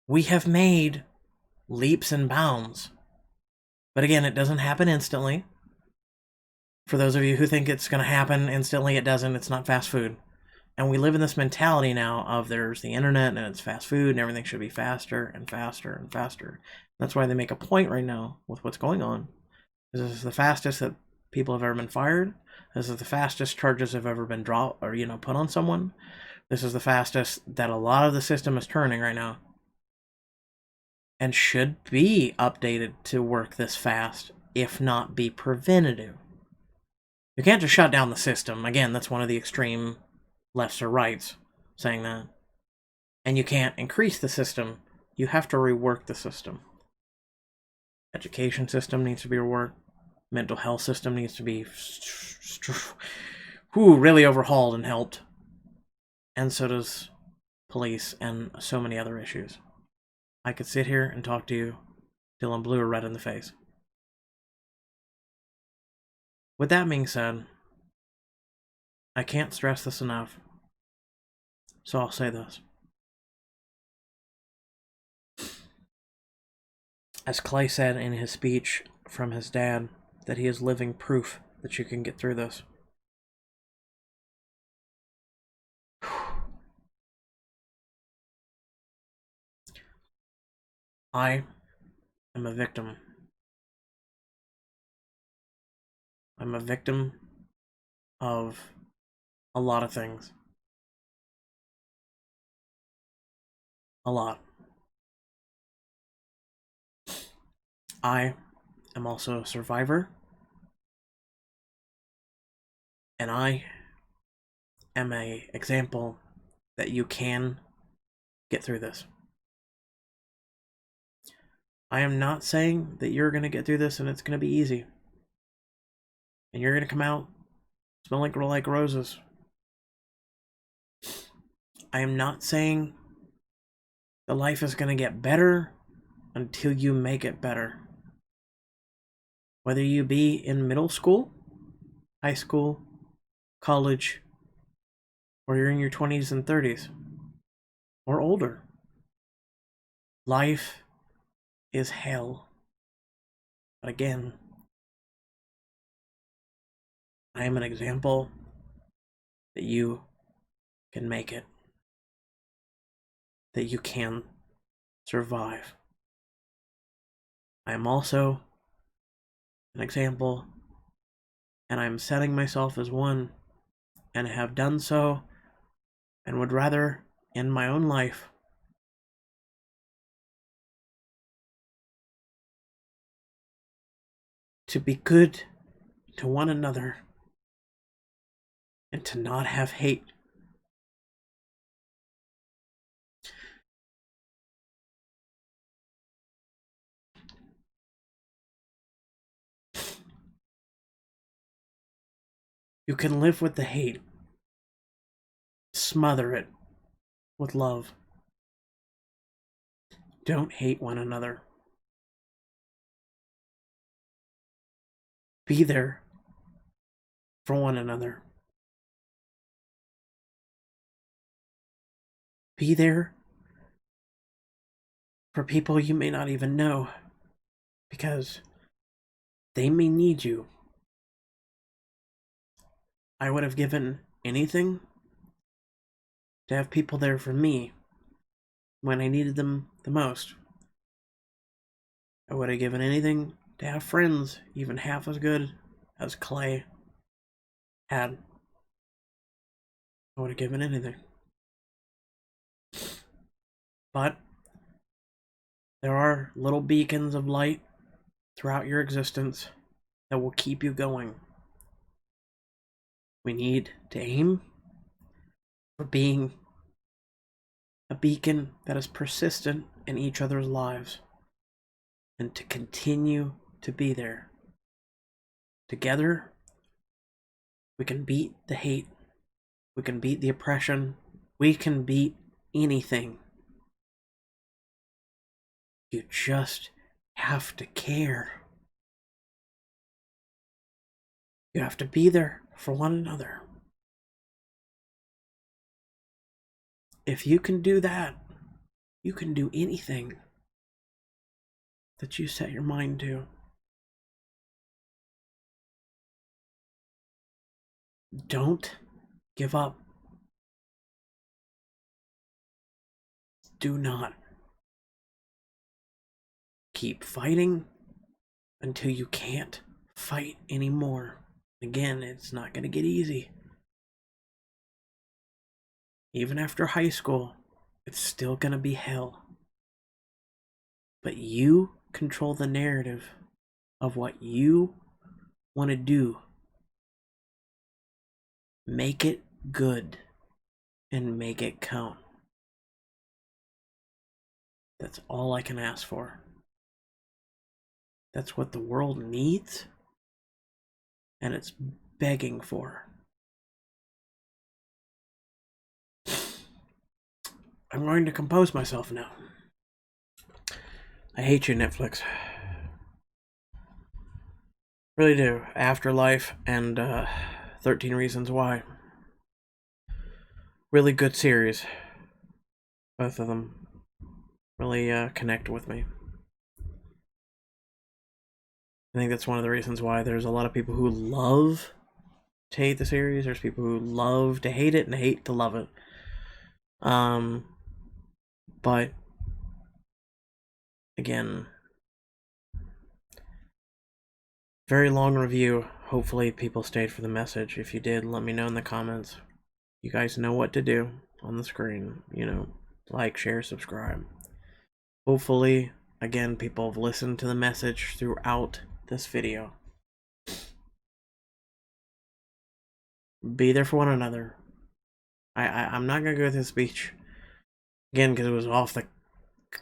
We have made leaps and bounds. But again, it doesn't happen instantly. For those of you who think it's going to happen instantly, it doesn't. It's not fast food. And we live in this mentality now of there's the internet and it's fast food and everything should be faster and faster and faster. That's why they make a point right now with what's going on. This is the fastest that people have ever been fired. This is the fastest charges have ever been dropped or, put on someone. This is the fastest that a lot of the system is turning right now. And should be updated to work this fast, if not be preventative. You can't just shut down the system. Again, that's one of the extreme lefts or rights saying that. And you can't increase the system. You have to rework the system. Education system needs to be reworked. Mental health system needs to be really overhauled and helped. And so does police and so many other issues. I could sit here and talk to you till I'm blue or red in the face. With that being said, I can't stress this enough, so I'll say this. As Clay said in his speech from his dad, that he is living proof that you can get through this. I am a victim. I'm a victim of a lot of things. A lot. I am also a survivor. And I am an example that you can get through this. I am not saying that you're going to get through this and it's going to be easy. And you're going to come out smelling like roses. I am not saying the life is going to get better until you make it better. Whether you be in middle school, high school, college, or you're in your 20s and 30s, or older. Life is hell. But again, I am an example that you can make it. That you can survive. I am also an example, and I'm setting myself as one, and have done so, and would rather end my own life to be good to one another and to not have hate. You can live with the hate. Smother it with love. Don't hate one another. Be there for one another. Be there for people you may not even know, because they may need you. I would have given anything to have people there for me when I needed them the most. I would have given anything to have friends even half as good as Clay had. I would have given anything. But there are little beacons of light throughout your existence that will keep you going. We need to aim for being a beacon that is persistent in each other's lives and to continue to be there. Together, we can beat the hate. We can beat the oppression. We can beat anything. You just have to care. You have to be there for one another. If you can do that, you can do anything that you set your mind to. Don't give up. Do not. Keep fighting until you can't fight anymore. Again, it's not going to get easy. Even after high school, it's still going to be hell. But you control the narrative of what you want to do. Make it good and make it count. That's all I can ask for. That's what the world needs, and it's begging for. I'm going to compose myself now. I hate you, Netflix. Really do. Afterlife and 13 Reasons Why. Really good series. Both of them really connect with me. I think that's one of the reasons why there's a lot of people who love to hate the series. There's people who love to hate it and hate to love it. But again, very long review. Hopefully people stayed for the message. If you did, let me know in the comments. You guys know what to do on the screen. You know, like, share, subscribe. Hopefully, again, people have listened to the message throughout this video. Be there for one another. I'm not gonna go through the speech again because it was off the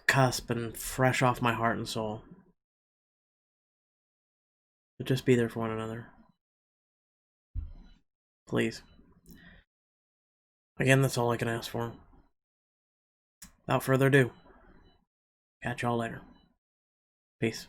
cusp and fresh off my heart and soul. But just be there for one another. Please. Again, that's all I can ask for. Without further ado, catch y'all later. Peace.